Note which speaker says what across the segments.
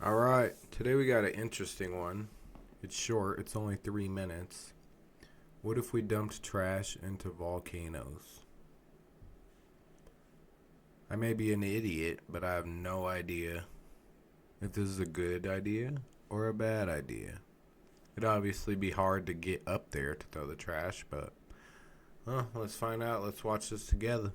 Speaker 1: Alright, today we got an interesting one. It's short, it's only 3 minutes. What if we dumped trash into volcanoes? I may be an idiot, but I have no idea if this is a good idea or a bad idea. It'd obviously be hard to get up there to throw the trash, but let's find out. Let's watch this together.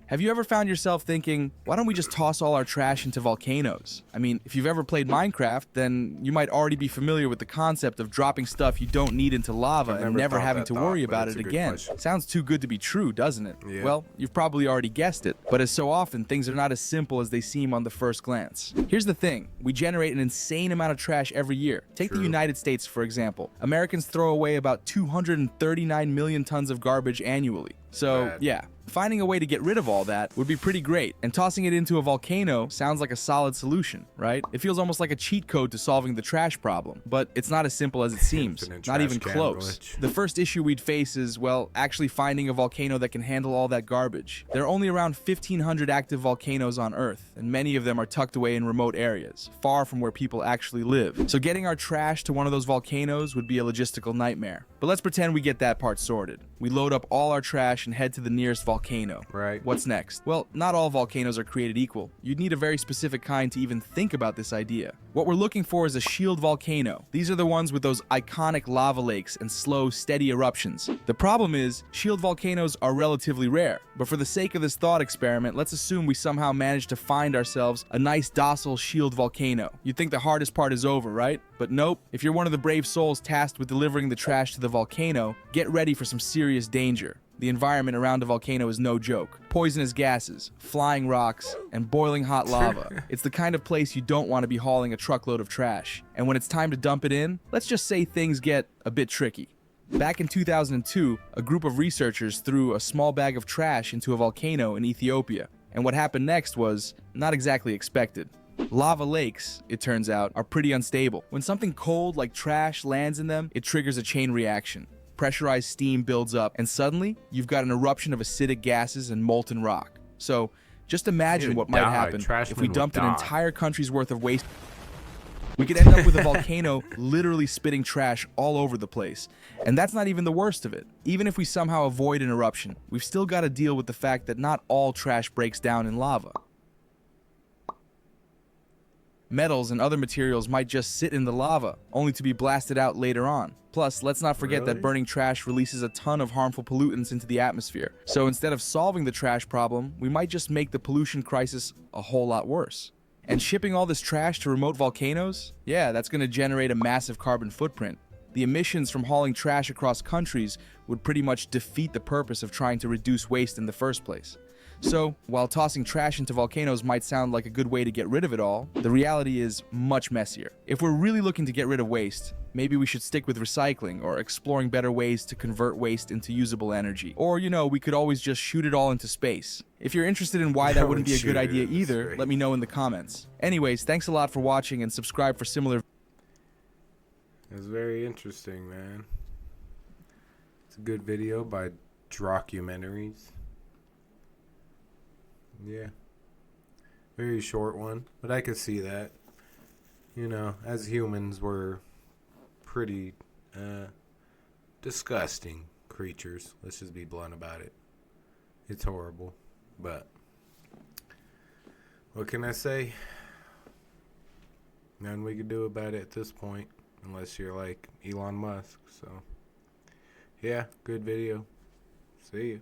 Speaker 2: Have you ever found yourself thinking, why don't we just toss all our trash into volcanoes? I mean, if you've ever played Minecraft, then you might already be familiar with the concept of dropping stuff you don't need into lava and never having to worry about it again. Sounds too good to be true, doesn't it?
Speaker 1: Yeah.
Speaker 2: Well, you've probably already guessed it, but as so often, things are not as simple as they seem on the first glance. Here's the thing, we generate an insane amount of trash every year. Take the United States, for example. Americans throw away about 239 million tons of garbage annually. So, yeah, finding a way to get rid of all that would be pretty great, and tossing it into a volcano sounds like a solid solution, right? It feels almost like a cheat code to solving the trash problem, but it's not as simple as it seems, not even close. The first issue we'd face is, well, actually finding a volcano that can handle all that garbage. There are only around 1,500 active volcanoes on Earth, and many of them are tucked away in remote areas, far from where people actually live. So getting our trash to one of those volcanoes would be a logistical nightmare. But let's pretend we get that part sorted. We load up all our trash and head to the nearest volcano.
Speaker 1: Right.
Speaker 2: What's next? Well, not all volcanoes are created equal. You'd need a very specific kind to even think about this idea. What we're looking for is a shield volcano. These are the ones with those iconic lava lakes and slow, steady eruptions. The problem is, shield volcanoes are relatively rare. But for the sake of this thought experiment, let's assume we somehow manage to find ourselves a nice, docile shield volcano. You'd think the hardest part is over, right? But nope. If you're one of the brave souls tasked with delivering the trash to the volcano, get ready for some serious danger. The environment around a volcano is no joke. Poisonous gases, flying rocks, and boiling hot lava. It's the kind of place you don't want to be hauling a truckload of trash. And when it's time to dump it in, let's just say things get a bit tricky. Back in 2002, a group of researchers threw a small bag of trash into a volcano in Ethiopia. And what happened next was not exactly expected. Lava lakes, it turns out, are pretty unstable. When something cold like trash lands in them, it triggers a chain reaction. Pressurized steam builds up, and suddenly, you've got an eruption of acidic gases and molten rock. So, just imagine what might happen if we dumped an entire country's worth of waste. We could end up with a volcano literally spitting trash all over the place. And that's not even the worst of it. Even if we somehow avoid an eruption, we've still got to deal with the fact that not all trash breaks down in lava. Metals and other materials might just sit in the lava, only to be blasted out later on. Plus, let's not forget that burning trash releases a ton of harmful pollutants into the atmosphere. So instead of solving the trash problem, we might just make the pollution crisis a whole lot worse. And shipping all this trash to remote volcanoes? Yeah, that's going to generate a massive carbon footprint. The emissions from hauling trash across countries would pretty much defeat the purpose of trying to reduce waste in the first place. So, while tossing trash into volcanoes might sound like a good way to get rid of it all, the reality is much messier. If we're really looking to get rid of waste, maybe we should stick with recycling or exploring better ways to convert waste into usable energy. Or, we could always just shoot it all into space. If you're interested in why that wouldn't be a good idea either, let me know in the comments. Anyways, thanks a lot for watching and subscribe for similar.
Speaker 1: It's very interesting, man. It's a good video by Drawcumentaries. Yeah. Very short one, but I could see that. As humans, we're pretty disgusting creatures. Let's just be blunt about it. It's horrible, but what can I say? Nothing we can do about it at this point, unless you're like Elon Musk. So, yeah, good video. See you.